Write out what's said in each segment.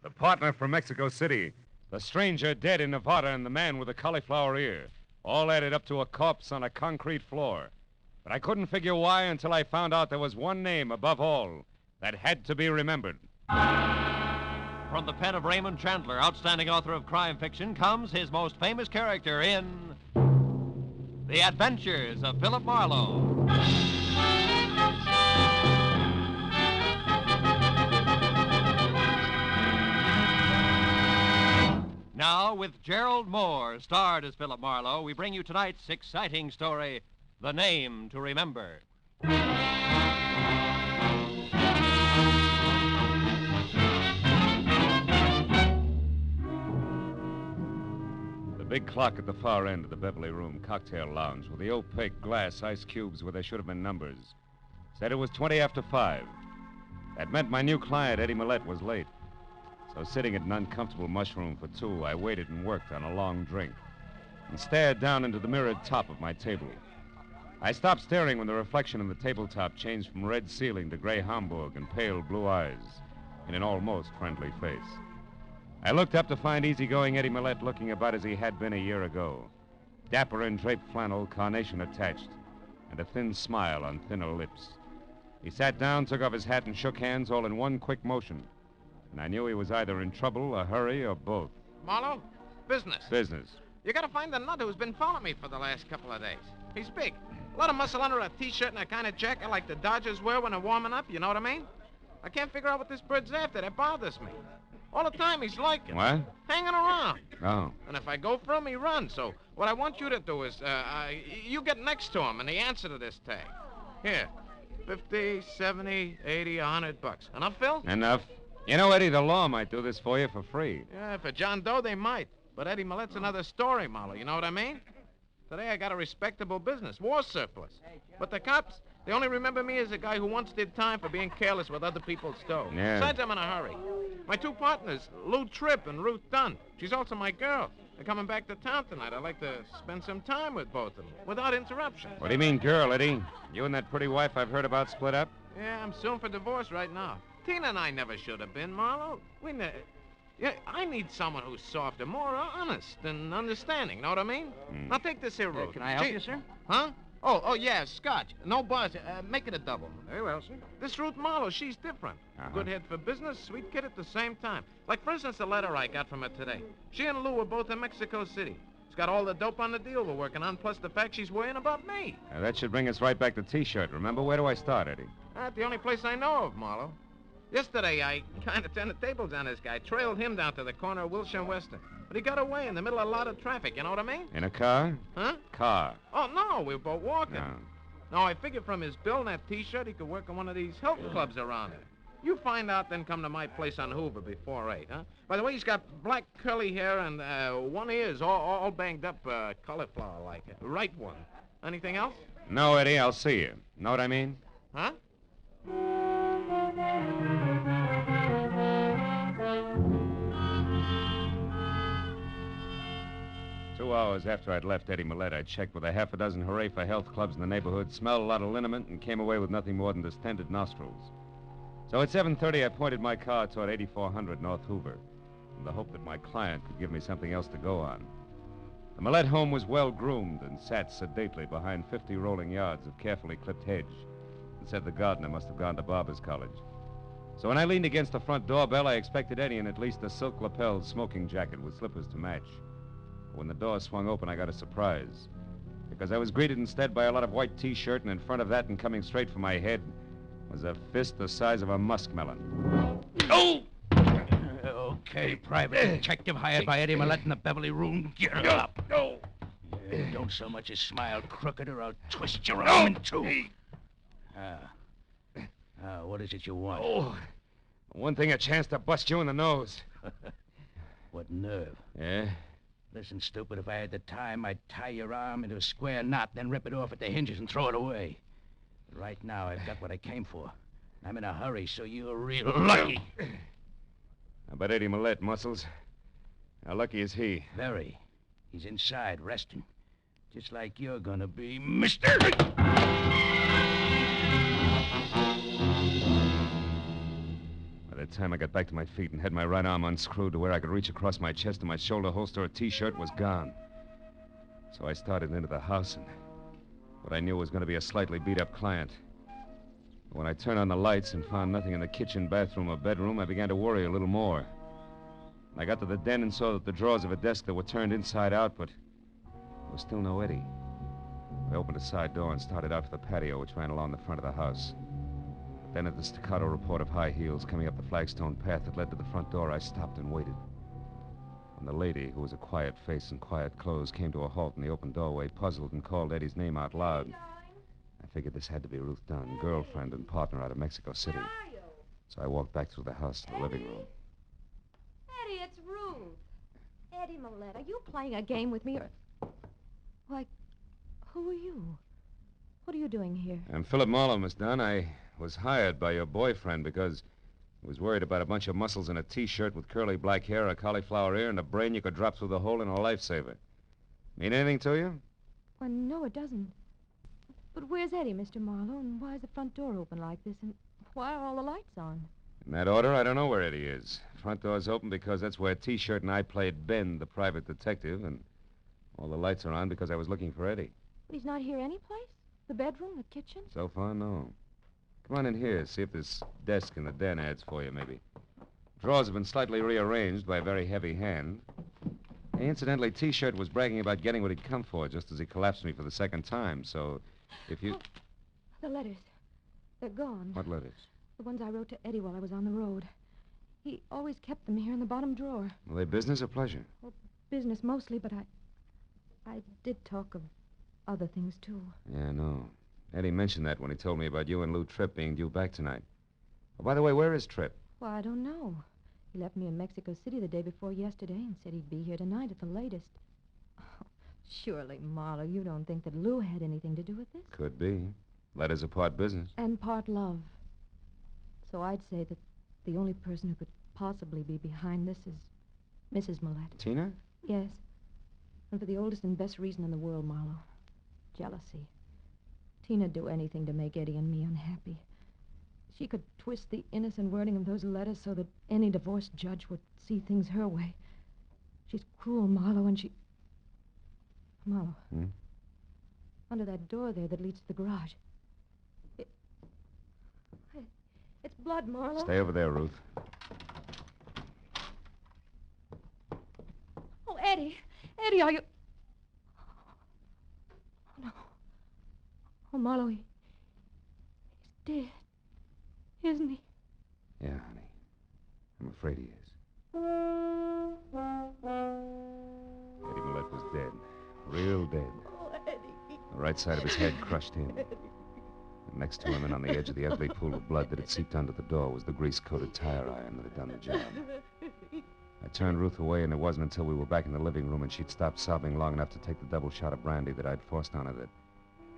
The partner from Mexico City, the stranger dead in Nevada, and the man with the cauliflower ear. All added up to a corpse on a concrete floor. But I couldn't figure why until I found out there was one name above all that had to be remembered. From the pen of Raymond Chandler, outstanding author of crime fiction, comes his most famous character in The Adventures of Philip Marlowe. Now, with Gerald Moore, starred as Philip Marlowe, we bring you tonight's exciting story, The Name to Remember. The big clock at the far end of the Beverly Room cocktail lounge with the opaque glass ice cubes where there should have been numbers said it was 20 after 5. That meant my new client, Eddie Malowe, was late. So sitting at an uncomfortable mushroom for 2, I waited and worked on a long drink and stared down into the mirrored top of my table. I stopped staring when the reflection in the tabletop changed from red ceiling to gray Hamburg and pale blue eyes in an almost friendly face. I looked up to find easygoing Eddie Malowe looking about as he had been a year ago. Dapper in draped flannel, carnation attached, and a thin smile on thinner lips. He sat down, took off his hat, and shook hands all in one quick motion. And I knew he was either in trouble, a hurry, or both. Marlowe, business. Business. You gotta find the nut who's been following me for the last couple of days. He's big. A lot of muscle under a T-shirt and a kind of jacket like the Dodgers wear when they're warming up, you know what I mean? I can't figure out what this bird's after. That bothers me. All the time he's like it. What? Hanging around. Oh. And if I go for him, he runs. So what I want you to do is, you get next to him and the answer to this tag. Here, 50, 70, 80, $100. Enough, Phil? Enough. You know, Eddie, the law might do this for you for free. Yeah, for John Doe, they might. But Eddie Malowe's another story, Marlowe. You know what I mean? Today I got a respectable business, war surplus. But the cops, they only remember me as a guy who once did time for being careless with other people's dough. Yeah. Besides, I'm in a hurry. My 2 partners, Lou Tripp and Ruth Dunn. She's also my girl. They're coming back to town tonight. I'd like to spend some time with both of them, without interruption. What do you mean, girl, Eddie? You and that pretty wife I've heard about split up? Yeah, I'm suing for divorce right now. Tina and I never should have been, Marlowe. Yeah, I need someone who's softer, more honest and understanding. Know what I mean? Now take this here, Ruth. Can I help you, sir? Huh? Oh, yeah, scotch. No buzz. Make it a double. Very well, sir. This Ruth Marlowe, she's different. Good head for business, sweet kid at the same time. Like, for instance, the letter I got from her today. She and Lou were both in Mexico City. She's got all the dope on the deal we're working on, plus the fact she's worrying about me. That should bring us right back to T-shirt. Remember, where do I start, Eddie? That's the only place I know of, Marlowe. Yesterday, I kind of turned the tables on this guy, trailed him down to the corner of Wilshire and Western. But he got away in the middle of a lot of traffic, you know what I mean? In a car? Huh? Car. Oh, no, we were both walking. No. No, I figured from his bill and that T-shirt, he could work on one of these health clubs around here. You find out, then come to my place on Hoover before 8, huh? By the way, he's got black curly hair and one ear's all banged up, cauliflower-like. Right one. Anything else? No, Eddie, I'll see you. Know what I mean? Huh? 2 hours after I'd left Eddie Malowe, I checked with a half a dozen hooray for health clubs in the neighborhood, smelled a lot of liniment, and came away with nothing more than distended nostrils. So at 7:30, I pointed my car toward 8400 North Hoover, in the hope that my client could give me something else to go on. The Malowe home was well-groomed and sat sedately behind 50 rolling yards of carefully clipped hedge, and said the gardener must have gone to Barber's College. So when I leaned against the front doorbell, I expected Eddie in at least a silk-lapelled smoking jacket with slippers to match. But when the door swung open, I got a surprise, because I was greeted instead by a lot of white T-shirt, and in front of that and coming straight for my head was a fist the size of a muskmelon. Oh! Okay, private detective hired by Eddie Malowe in the Beverly Room. Get up. No. Yeah, don't so much as smile crooked or I'll twist your arm in two. What is it you want? Oh, one thing, a chance to bust you in the nose. What nerve. Yeah? Listen, stupid, if I had the time, I'd tie your arm into a square knot, then rip it off at the hinges and throw it away. But right now, I've got what I came for. I'm in a hurry, so you're real lucky. How about Eddie Malowe, Muscles? How lucky is he? Very. He's inside, resting. Just like you're gonna be, mister! By By the time I got back to my feet and had my right arm unscrewed to where I could reach across my chest to my shoulder holster, a T-shirt was gone. So I started into the house, and what I knew was going to be a slightly beat-up client. But when I turned on the lights and found nothing in the kitchen, bathroom, or bedroom, I began to worry a little more. I got to the den and saw that the drawers of a desk that were turned inside out, but there was still no Eddie. I opened a side door and started out for the patio, which ran along the front of the house. But then at the staccato report of high heels coming up the flagstone path that led to the front door, I stopped and waited. When the lady, who was a quiet face and quiet clothes, came to a halt in the open doorway, puzzled, and called Eddie's name out loud, I figured this had to be Ruth Dunn, girlfriend and partner out of Mexico City. So I walked back through the house to the living room. Eddie, it's Ruth. Eddie Malowe, are you playing a game with me? Why, who are you? What are you doing here? I'm Philip Malowe, Miss Dunn. I was hired by your boyfriend because he was worried about a bunch of muscles in a T-shirt with curly black hair, a cauliflower ear, and a brain you could drop through the hole in a lifesaver. Mean anything to you? Well, no, it doesn't. But where's Eddie, Mr. Marlowe, and why is the front door open like this, and why are all the lights on? In that order, I don't know where Eddie is. Front door's open because that's where T-shirt and I played Ben, the private detective, and all the lights are on because I was looking for Eddie. But he's not here anyplace? The bedroom, the kitchen? So far, no. Come on in here, see if this desk in the den adds for you, maybe. Drawers have been slightly rearranged by a very heavy hand. Hey, incidentally, T-shirt was bragging about getting what he'd come for just as he collapsed me for the second time, so if you... Oh, the letters. They're gone. What letters? The ones I wrote to Eddie while I was on the road. He always kept them here in the bottom drawer. Were they business or pleasure? Well, business mostly, but I did talk of other things, too. Yeah, I know. Eddie mentioned that when he told me about you and Lou Tripp being due back tonight. Oh, by the way, where is Tripp? Well, I don't know. He left me in Mexico City the day before yesterday and said he'd be here tonight at the latest. Oh, surely, Marlowe, you don't think that Lou had anything to do with this? Could be. Letters are part business. And part love. So I'd say that the only person who could possibly be behind this is Mrs. Malowe. Tina? Yes. And for the oldest and best reason in the world, Marlowe. Jealousy. Tina'd do anything to make Eddie and me unhappy. She could twist the innocent wording of those letters so that any divorced judge would see things her way. She's cruel, Marlowe, and she... Marlowe. Hmm? Under that door there that leads to the garage. It's blood, Marlowe. Stay over there, Ruth. Oh, Eddie. Eddie, are you... Oh, no. Oh, Marlowe, he's dead. Isn't he? Yeah, honey. I'm afraid he is. Eddie Malowe was dead. Real dead. Oh, Eddie. The right side of his head crushed in. And next to him and on the edge of the ugly pool of blood that had seeped under the door was the grease-coated tire iron that had done the job. I turned Ruth away, and it wasn't until we were back in the living room and she'd stopped sobbing long enough to take the double shot of brandy that I'd forced on her that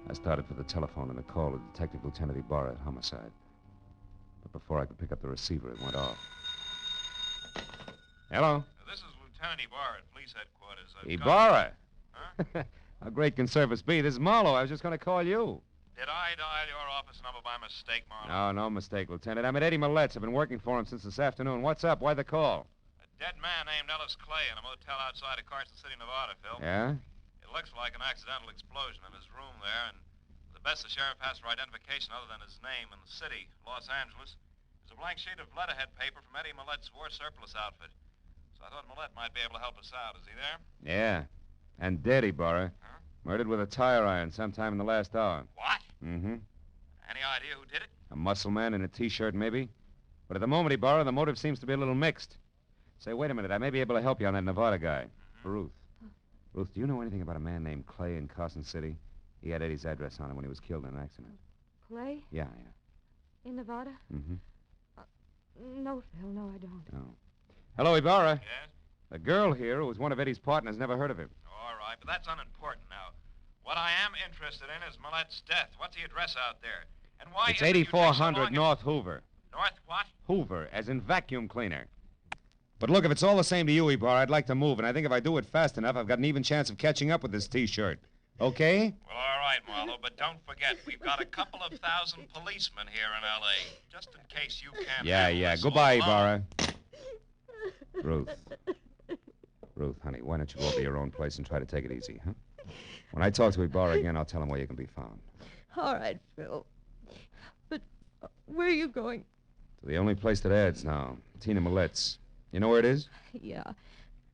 I started for the telephone and a call to Detective Lieutenant Ibarra at Homicide. But before I could pick up the receiver, it went off. Hello? This is Lieutenant Ibarra at police headquarters. Ibarra? Huh? How great can service be? This is Marlowe. I was just going to call you. Did I dial your office number by mistake, Marlowe? No mistake, Lieutenant. I'm at Eddie Malowe's. I've been working for him since this afternoon. What's up? Why the call? A dead man named Ellis Clay in a motel outside of Carson City, Nevada, Phil. Yeah? It looks like an accidental explosion in his room there, and the best the sheriff has for identification other than his name and the city, Los Angeles, is a blank sheet of letterhead paper from Eddie Malowe's war surplus outfit. So I thought Malowe might be able to help us out. Is he there? Yeah. And dead, Ibarra. Huh? Murdered with a tire iron sometime in the last hour. What? Mm-hmm. Any idea who did it? A muscle man in a T-shirt, maybe. But at the moment, Ibarra, the motive seems to be a little mixed. Say, wait a minute. I may be able to help you on that Nevada guy. For Ruth. Ruth, do you know anything about a man named Clay in Carson City? He had Eddie's address on him when he was killed in an accident. Clay? Yeah. In Nevada? Mm-hmm. No, Phil, no, I don't. Oh. Hello, Ibarra. Yes? The girl here, who was one of Eddie's partners, never heard of him. All right, but that's unimportant now. What I am interested in is Malowe's death. What's the address out there? And why It's is it you take so 8400 long North Hoover. North what? Hoover, as in vacuum cleaner. But look, if it's all the same to you, Ibarra, I'd like to move, and I think if I do it fast enough, I've got an even chance of catching up with this T-shirt. Okay? Well, all right, Marlowe, but don't forget, we've got a couple of thousand policemen here in L.A., just in case you can't handle this Goodbye, all alone. Ibarra. Ruth, honey, why don't you go over to your own place and try to take it easy, huh? When I talk to Ibarra again, I'll tell him where you can be found. All right, Phil. But where are you going? To the only place that adds now, Tina Millette's. You know where it is? Yeah,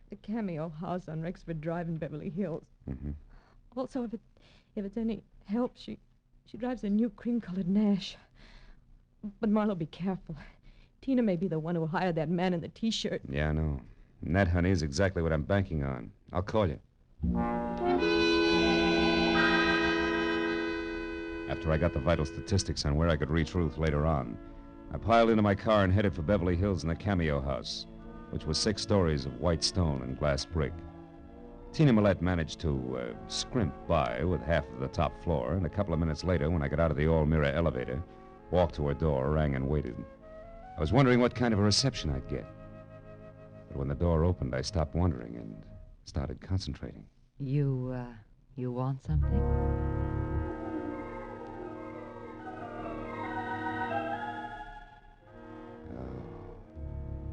the Cameo house on Rexford Drive in Beverly Hills. Mm-hmm. Also, if it's any help, she drives a new cream-colored Nash. But Marlowe, be careful. Tina may be the one who hired that man in the T-shirt. Yeah, I know. And that, honey, is exactly what I'm banking on. I'll call you. After I got the vital statistics on where I could reach Ruth later on, I piled into my car and headed for Beverly Hills and the Cameo house, which was 6 stories of white stone and glass brick. Tina Millette managed to scrimp by with half of the top floor, and a couple of minutes later, when I got out of the all-mirror elevator, walked to her door, rang, and waited. I was wondering what kind of a reception I'd get. But when the door opened, I stopped wondering and started concentrating. You want something?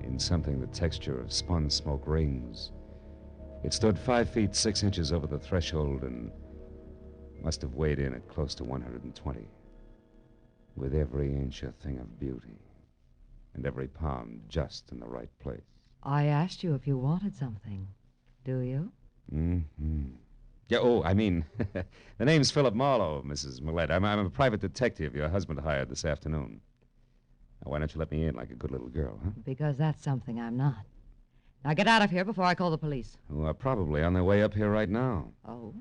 In something the texture of spun smoke rings. It stood 5 feet 6 inches over the threshold and must have weighed in at close to 120. With every inch a thing of beauty, and every pound just in the right place. I asked you if you wanted something. Do you? Mm-hmm. Yeah, I mean, the name's Philip Marlowe, Mrs. Millette. I'm a private detective your husband hired this afternoon. Now, why don't you let me in like a good little girl, huh? Because that's something I'm not. Now get out of here before I call the police. Who are probably on their way up here right now. Oh?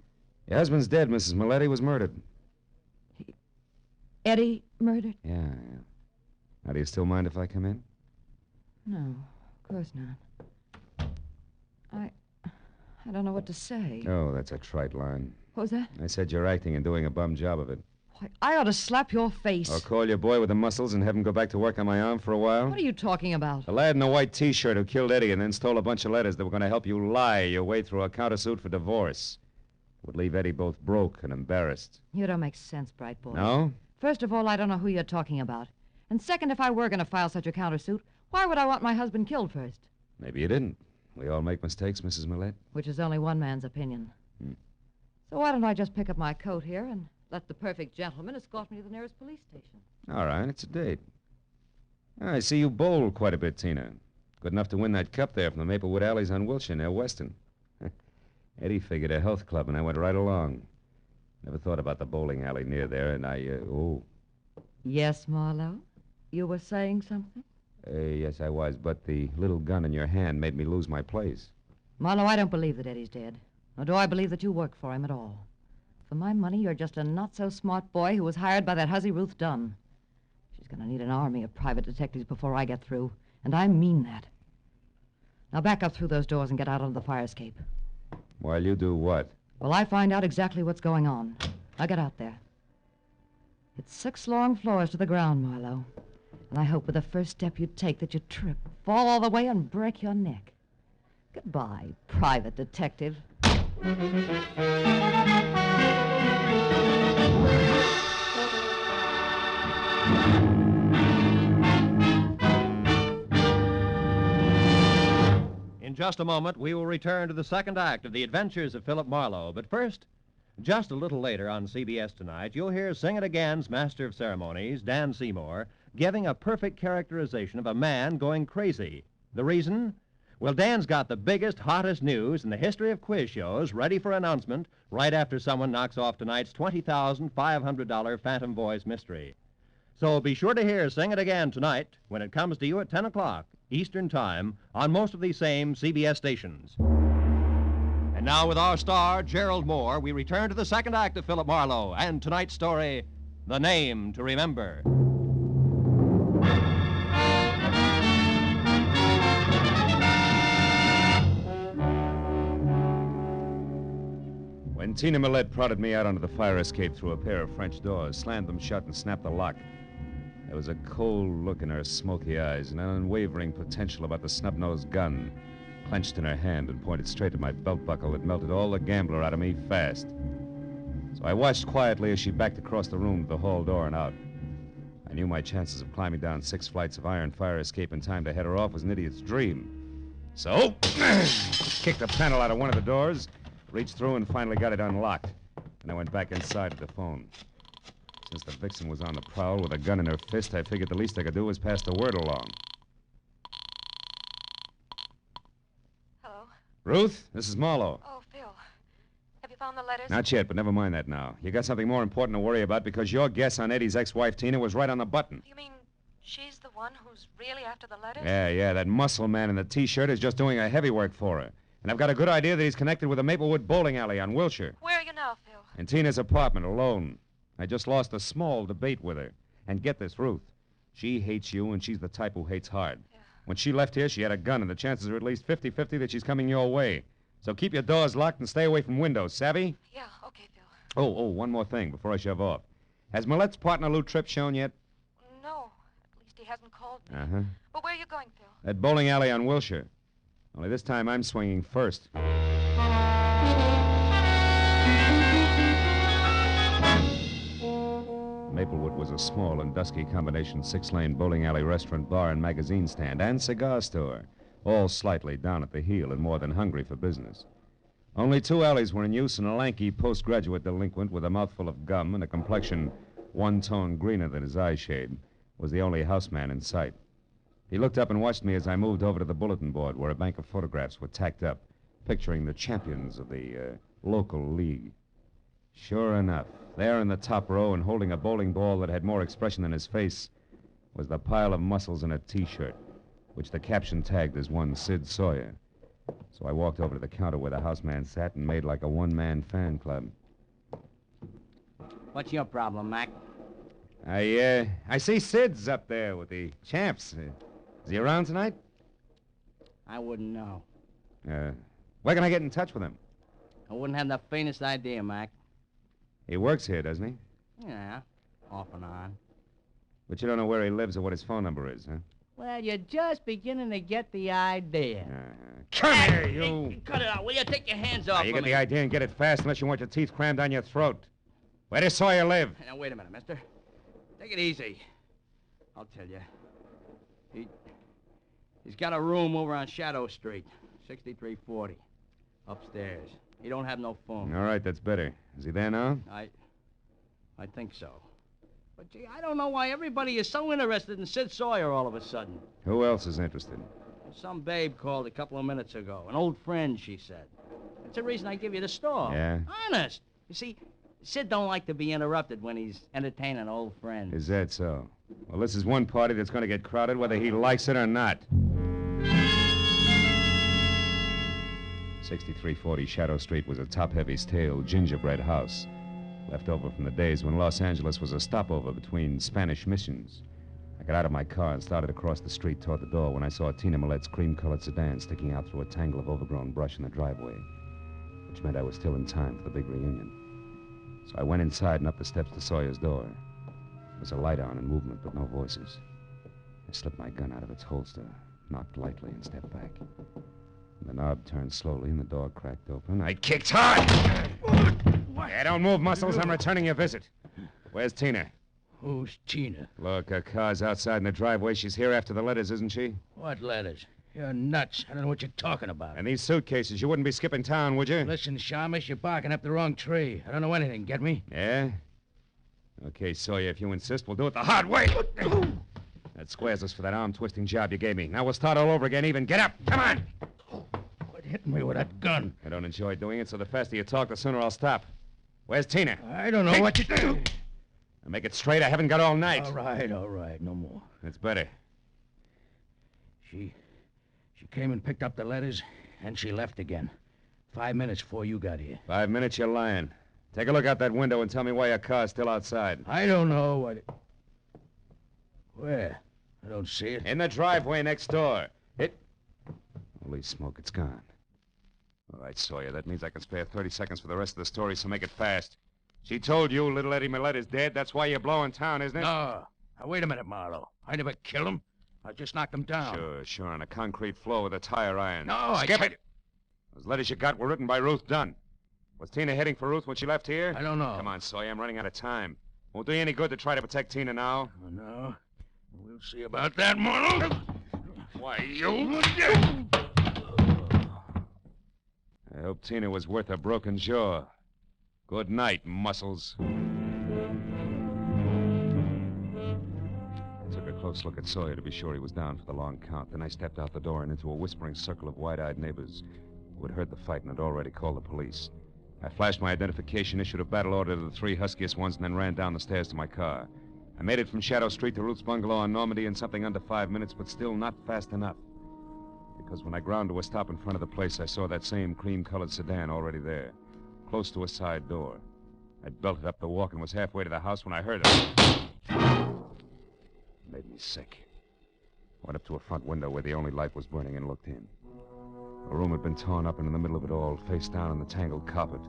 Your husband's dead, Mrs. Millette. He was murdered. Eddie murdered? Yeah. Now, do you still mind if I come in? No, of course not. I don't know what to say. Oh, that's a trite line. What was that? I said you're acting and doing a bum job of it. Why, I ought to slap your face. Or call your boy with the muscles and have him go back to work on my arm for a while? What are you talking about? The lad in the white T-shirt who killed Eddie and then stole a bunch of letters that were going to help you lie your way through a countersuit for divorce. Would leave Eddie both broke and embarrassed. You don't make sense, bright boy. No? First of all, I don't know who you're talking about. And second, if I were going to file such a countersuit, why would I want my husband killed first? Maybe you didn't. We all make mistakes, Mrs. Millette. Which is only one man's opinion. So why don't I just pick up my coat here and let the perfect gentleman escort me to the nearest police station? All right, it's a date. I see you bowl quite a bit, Tina. Good enough to win that cup there from the Maplewood Alleys on Wilshire near Weston. Eddie figured a health club, and I went right along. Never thought about the bowling alley near there, and Yes, Marlowe? You were saying something? Yes, I was, but the little gun in your hand made me lose my place. Marlowe, I don't believe that Eddie's dead. Nor do I believe that you work for him at all. For my money, you're just a not-so-smart boy who was hired by that hussy Ruth Dunn. She's going to need an army of private detectives before I get through, and I mean that. Now back up through those doors and get out onto the fire escape. While you do what? Well, I find out exactly what's going on. Now get out there. It's 6 long floors to the ground, Marlowe. And I hope with the first step you take that you trip, fall all the way, and break your neck. Goodbye, private detective. In just a moment, we will return to the second act of The Adventures of Philip Marlowe. But first, just a little later on CBS tonight, you'll hear Sing It Again's Master of Ceremonies, Dan Seymour, giving a perfect characterization of a man going crazy. The reason? Well, Dan's got the biggest, hottest news in the history of quiz shows ready for announcement right after someone knocks off tonight's $20,500 Phantom Voice mystery. So be sure to hear Sing It Again tonight when it comes to you at 10 o'clock Eastern Time on most of these same CBS stations. And now with our star, Gerald Moore, we return to the second act of Philip Marlowe and tonight's story, The Name to Remember. When Tina Millette prodded me out onto the fire escape through a pair of French doors, slammed them shut, and snapped the lock, there was a cold look in her smoky eyes and an unwavering potential about the snub-nosed gun clenched in her hand and pointed straight at my belt buckle that melted all the gambler out of me fast. So I watched quietly as she backed across the room to the hall door and out. I knew my chances of climbing down 6 flights of iron fire escape in time to head her off was an idiot's dream. So, kicked the panel out of one of the doors, reached through and finally got it unlocked. And I went back inside to the phone. Since the vixen was on the prowl with a gun in her fist, I figured the least I could do was pass the word along. Hello? Ruth, this is Marlowe. Oh, Phil. Have you found the letters? Not yet, but never mind that now. You got something more important to worry about because your guess on Eddie's ex-wife, Tina, was right on the button. You mean she's the one who's really after the letters? Yeah, that muscle man in the T-shirt is just doing a heavy work for her. And I've got a good idea that he's connected with the Maplewood bowling alley on Wilshire. Where are you now, Phil? In Tina's apartment, alone. I just lost a small debate with her. And get this, Ruth. She hates you, and she's the type who hates hard. Yeah. When she left here, she had a gun, and the chances are at least 50-50 that she's coming your way. So keep your doors locked and stay away from windows, savvy? Yeah, okay, Phil. Oh, one more thing before I shove off. Has Millette's partner, Lou Tripp, shown yet? No, at least he hasn't called me. Uh-huh. But where are you going, Phil? That bowling alley on Wilshire. Only this time I'm swinging first. Maplewood was a small and dusky combination 6-lane bowling alley restaurant, bar, and magazine stand, and cigar store, all slightly down at the heel and more than hungry for business. Only 2 alleys were in use, and a lanky postgraduate delinquent with a mouthful of gum and a complexion one tone greener than his eyeshade was the only houseman in sight. He looked up and watched me as I moved over to the bulletin board where a bank of photographs were tacked up, picturing the champions of the local league. Sure enough, there in the top row and holding a bowling ball that had more expression than his face was the pile of muscles in a T-shirt, which the caption tagged as one Sid Sawyer. So I walked over to the counter where the houseman sat and made like a one-man fan club. What's your problem, Mac? I see Sid's up there with the champs. Is he around tonight? I wouldn't know. Where can I get in touch with him? I wouldn't have the faintest idea, Mac. He works here, doesn't he? Yeah, off and on. But you don't know where he lives or what his phone number is, huh? Well, you're just beginning to get the idea. Come here, you! Hey, cut it out, will you? Take your hands off You of get me. the idea and get it fast unless you want your teeth crammed down your throat. Where does Sawyer live? Now, wait a minute, mister. Take it easy. I'll tell you. He's got a room over on Shadow Street, 6340. Upstairs. He don't have no phone. All right, that's better. Is he there now? I think so. But, gee, I don't know why everybody is so interested in Sid Sawyer all of a sudden. Who else is interested? Some babe called a couple of minutes ago. An old friend, she said. That's the reason I give you the store. Yeah? Honest. You see, Sid don't like to be interrupted when he's entertaining old friends. Is that so? Well, this is one party that's going to get crowded whether he likes it or not. 6340 Shadow Street was a top-heavy, stale gingerbread house, left over from the days when Los Angeles was a stopover between Spanish missions. I got out of my car and started across the street toward the door when I saw Tina Millette's cream-colored sedan sticking out through a tangle of overgrown brush in the driveway, which meant I was still in time for the big reunion. So I went inside and up the steps to Sawyer's door. There was a light on and movement, but no voices. I slipped my gun out of its holster, knocked lightly, and stepped back. The knob turned slowly, and the door cracked open. I kicked hard! Yeah, don't move, Muscles. I'm returning your visit. Where's Tina? Who's Tina? Look, her car's outside in the driveway. She's here after the letters, isn't she? What letters? You're nuts. I don't know what you're talking about. And these suitcases. You wouldn't be skipping town, would you? Listen, Shamus, you're barking up the wrong tree. I don't know anything, get me? Yeah? Okay, Sawyer, if you insist, we'll do it the hard way. That squares us for that arm-twisting job you gave me. Now we'll start all over again even. Get up! Come on! Quit hitting me with that gun. I don't enjoy doing it, so the faster you talk, the sooner I'll stop. Where's Tina? I don't know what you do. Now make it straight. I haven't got all night. All right. No more. That's better. She came and picked up the letters, and she left again. 5 minutes before you got here. 5 minutes, you're lying. Take a look out that window and tell me why your car's still outside. I don't know what... Where? I don't see it. In the driveway next door. Holy smoke, it's gone. All right, Sawyer, that means I can spare 30 seconds for the rest of the story, so make it fast. She told you little Eddie Millette is dead. That's why you're blowing town, isn't it? No. Now, wait a minute, Marlowe. I never killed him. I just knocked him down. Sure, on a concrete floor with a tire iron. No, Skip it! Those letters you got were written by Ruth Dunn. Was Tina heading for Ruth when she left here? I don't know. Come on, Sawyer. I'm running out of time. Won't do you any good to try to protect Tina now. Oh, no. We'll see about that, Marlowe. Why, you... I hope Tina was worth a broken jaw. Good night, muscles. I took a close look at Sawyer to be sure he was down for the long count. Then I stepped out the door and into a whispering circle of wide-eyed neighbors who had heard the fight and had already called the police. I flashed my identification, issued a battle order to the three huskiest ones, and then ran down the stairs to my car. I made it from Shadow Street to Ruth's bungalow on Normandy in something under 5 minutes, but still not fast enough. Because when I ground to a stop in front of the place, I saw that same cream-colored sedan already there, close to a side door. I'd belted up the walk and was halfway to the house when I heard it. It made me sick. Went up to a front window where the only light was burning and looked in. The room had been torn up, and in the middle of it all, face down on the tangled carpet,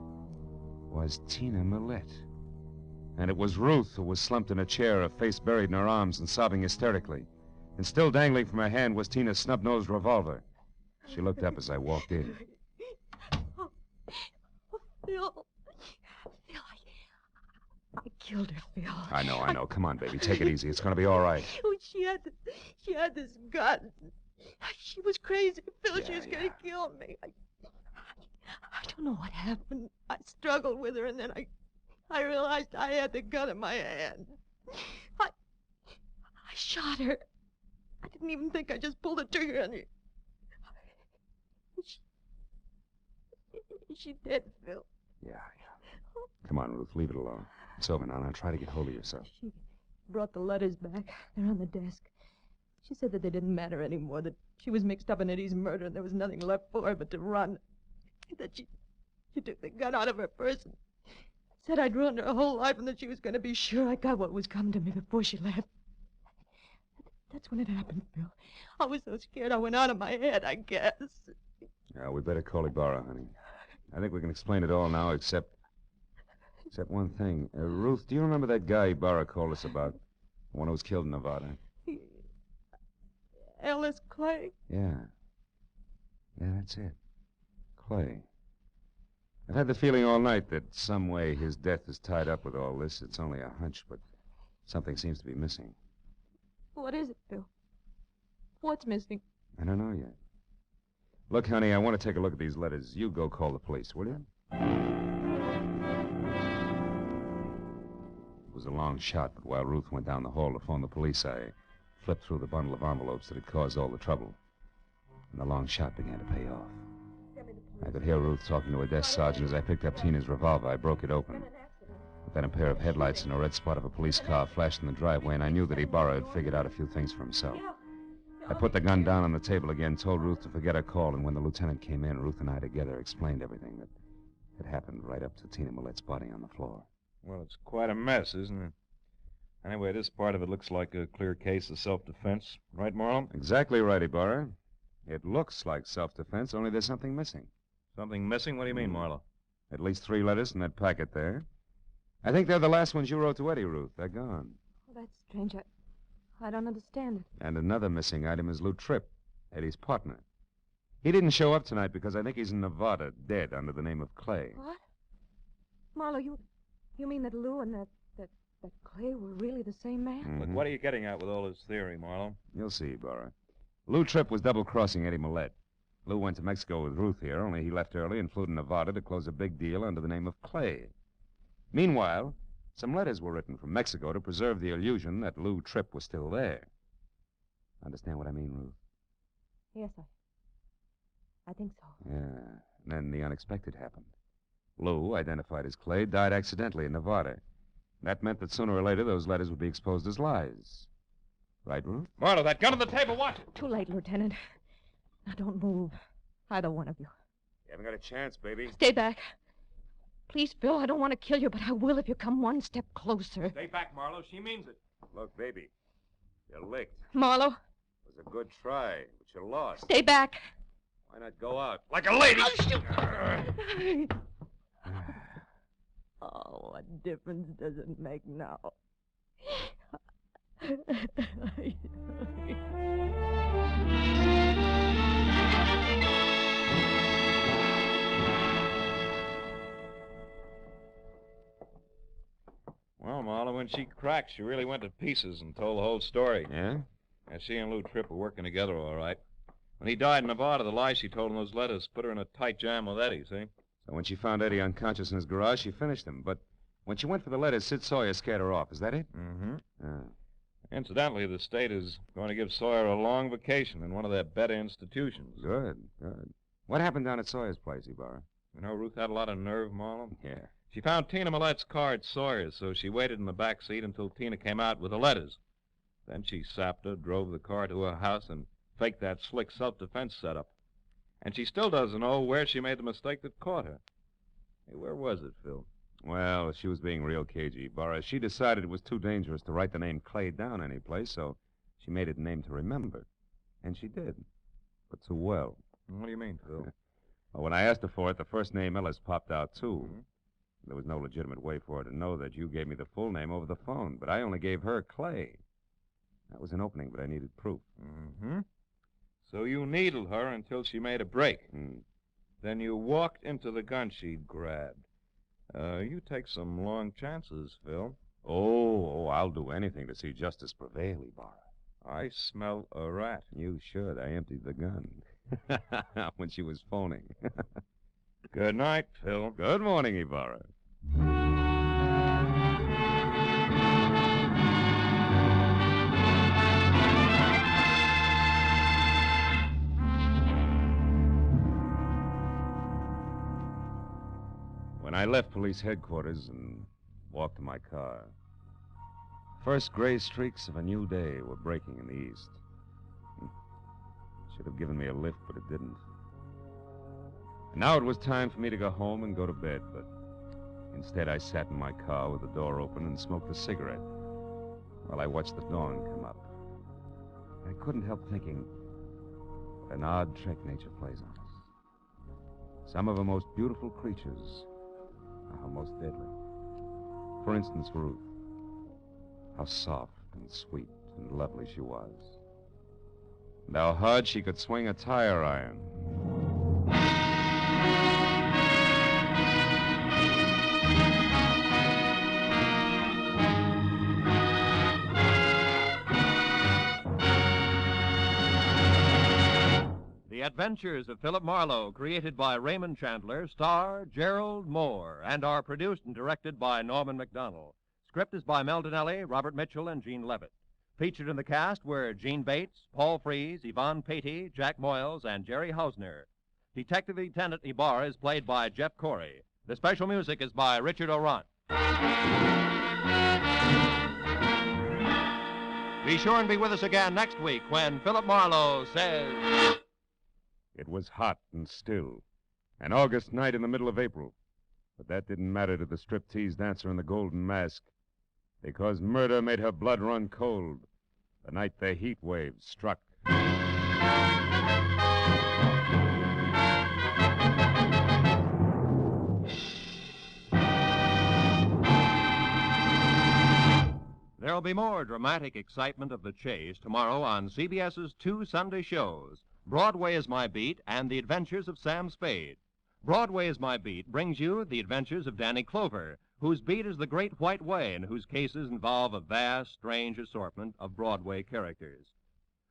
was Tina Malowe. And it was Ruth who was slumped in a chair, her face buried in her arms and sobbing hysterically. And still dangling from her hand was Tina's snub-nosed revolver. She looked up as I walked in. Phil. Phil, I killed her, Phil. I know. Come on, baby. Take it easy. It's going to be all right. Oh, she had this gun. She was crazy, Phil. Yeah, She was going to kill me. I don't know what happened. I struggled with her, and then I realized I had the gun in my hand. I shot her. I didn't even think. I just pulled the trigger on her. She's dead, Phil. Yeah. Come on, Ruth. Leave it alone. It's over now. Now try to get hold of yourself. She brought the letters back. They're on the desk. She said that they didn't matter anymore, that she was mixed up in Eddie's murder and there was nothing left for her but to run. That she took the gun out of her purse and said I'd ruined her whole life and that she was going to be sure I got what was coming to me before she left. That's when it happened, Phil. I was so scared I went out of my head, I guess. Yeah, we better call Ibarra, honey. I think we can explain it all now, except one thing. Ruth, do you remember that guy Ibarra called us about? The one who was killed in Nevada? Ellis Clay? Yeah. Yeah, that's it. Clay. I've had the feeling all night that some way his death is tied up with all this. It's only a hunch, but something seems to be missing. What is it, Phil? What's missing? I don't know yet. Look, honey, I want to take a look at these letters. You go call the police, will you? It was a long shot, but while Ruth went down the hall to phone the police, I flipped through the bundle of envelopes that had caused all the trouble. And the long shot began to pay off. I could hear Ruth talking to a desk sergeant as I picked up Tina's revolver. I broke it open. Then a pair of headlights and a red spot of a police car flashed in the driveway, and I knew that Ibarra had figured out a few things for himself. I put the gun down on the table again, told Ruth to forget her call, and when the lieutenant came in, Ruth and I together explained everything that had happened right up to Tina Malowe's body on the floor. Well, it's quite a mess, isn't it? Anyway, this part of it looks like a clear case of self-defense. Right, Marlowe? Exactly right, Ibarra. It looks like self-defense, only there's something missing. Something missing? What do you mean, Marlowe? At least 3 letters in that packet there. I think they're the last ones you wrote to Eddie, Ruth. They're gone. Oh, that's strange. I don't understand it. And another missing item is Lou Tripp, Eddie's partner. He didn't show up tonight because I think he's in Nevada, dead under the name of Clay. What? Marlowe, you mean that Lou and that Clay were really the same man? Mm-hmm. Look, what are you getting at with all this theory, Marlowe? You'll see, Ibarra. Lou Tripp was double-crossing Eddie Malowe. Lou went to Mexico with Ruth here, only he left early and flew to Nevada to close a big deal under the name of Clay. Meanwhile, some letters were written from Mexico to preserve the illusion that Lou Tripp was still there. Understand what I mean, Ruth? Yes, I think so. Yeah. And then the unexpected happened. Lou, identified as Clay, died accidentally in Nevada. That meant that sooner or later those letters would be exposed as lies. Right, Ruth? Marlowe, that gun on the table, watch it! Too late, Lieutenant. Now, don't move. Either one of you. You haven't got a chance, baby. Stay back. Please, Phil, I don't want to kill you, but I will if you come one step closer. Stay back, Marlowe. She means it. Look, baby, you licked. Marlowe, It was a good try, but you lost. stay back. Why not go out? Like a lady! I'll shoot. Oh, what difference does it make now? she cracked, she really went to pieces and told the whole story. Yeah? And she and Lou Tripp were working together all right. When he died in Nevada, the lie she told in those letters put her in a tight jam with Eddie, see? So when she found Eddie unconscious in his garage, she finished him. But when she went for the letters, Sid Sawyer scared her off. Is that it? Mm-hmm. Ah. Incidentally, the state is going to give Sawyer a long vacation in one of their better institutions. Good, good. What happened down at Sawyer's place, Ibarra? You know, Ruth had a lot of nerve, Marlowe. Yeah. She found Tina Millette's car at Sawyer's, so she waited in the back seat until Tina came out with the letters. Then she sapped her, drove the car to her house, and faked that slick self-defense setup. And she still doesn't know where she made the mistake that caught her. Hey, where was it, Phil? Well, she was being real cagey, Ibarra. She decided it was too dangerous to write the name Clay down anyplace, so she made it a name to remember. And she did. But too well. What do you mean, Phil? Well, when I asked her for it, the first name Ellis popped out, too. Mhm. There was no legitimate way for her to know that you gave me the full name over the phone, but I only gave her Clay. That was an opening, but I needed proof. Mm-hmm. So you needled her until she made a break. Mm. Then you walked into the gun she'd grabbed. You take some long chances, Phil. Oh, I'll do anything to see justice prevail, Ibarra. I smell a rat. You should. I emptied the gun. When she was phoning. Good night, Phil. Good morning, Ibarra. When I left police headquarters and walked to my car, first gray streaks of a new day were breaking in the east. Should have given me a lift, but it didn't. And now it was time for me to go home and go to bed, but instead I sat in my car with the door open and smoked a cigarette while I watched the dawn come up. I couldn't help thinking what an odd trick nature plays on us. Some of her most beautiful creatures are her most deadly. For instance, Ruth. How soft and sweet and lovely she was. And how hard she could swing a tire iron. The Adventures of Philip Marlowe, created by Raymond Chandler, star Gerald Moore, and are produced and directed by Norman MacDonald. Script is by Mel Donnelly, Robert Mitchell, and Gene Levitt. Featured in the cast were Gene Bates, Paul Frees, Yvonne Patey, Jack Moyles, and Jerry Hausner. Detective Lieutenant Ibarra is played by Jeff Corey. The special music is by Richard Orant. Be sure and be with us again next week when Philip Marlowe says... It was hot and still. An August night in the middle of April. But that didn't matter to the striptease dancer in the golden mask, because murder made her blood run cold the night the heat wave struck. There'll be more dramatic excitement of the chase tomorrow on CBS's two Sunday shows, Broadway is My Beat and The Adventures of Sam Spade. Broadway is My Beat brings you The Adventures of Danny Clover, whose beat is the Great White Way and whose cases involve a vast, strange assortment of Broadway characters.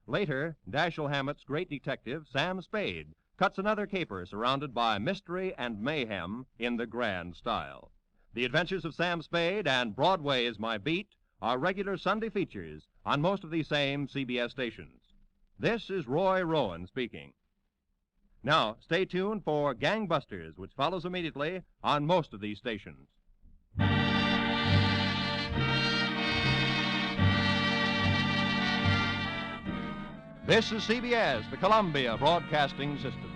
Later, Dashiell Hammett's great detective, Sam Spade, cuts another caper surrounded by mystery and mayhem in the grand style. The Adventures of Sam Spade and Broadway is My Beat are regular Sunday features on most of these same CBS stations. This is Roy Rowan speaking. Now, stay tuned for Gangbusters, which follows immediately on most of these stations. This is CBS, the Columbia Broadcasting System.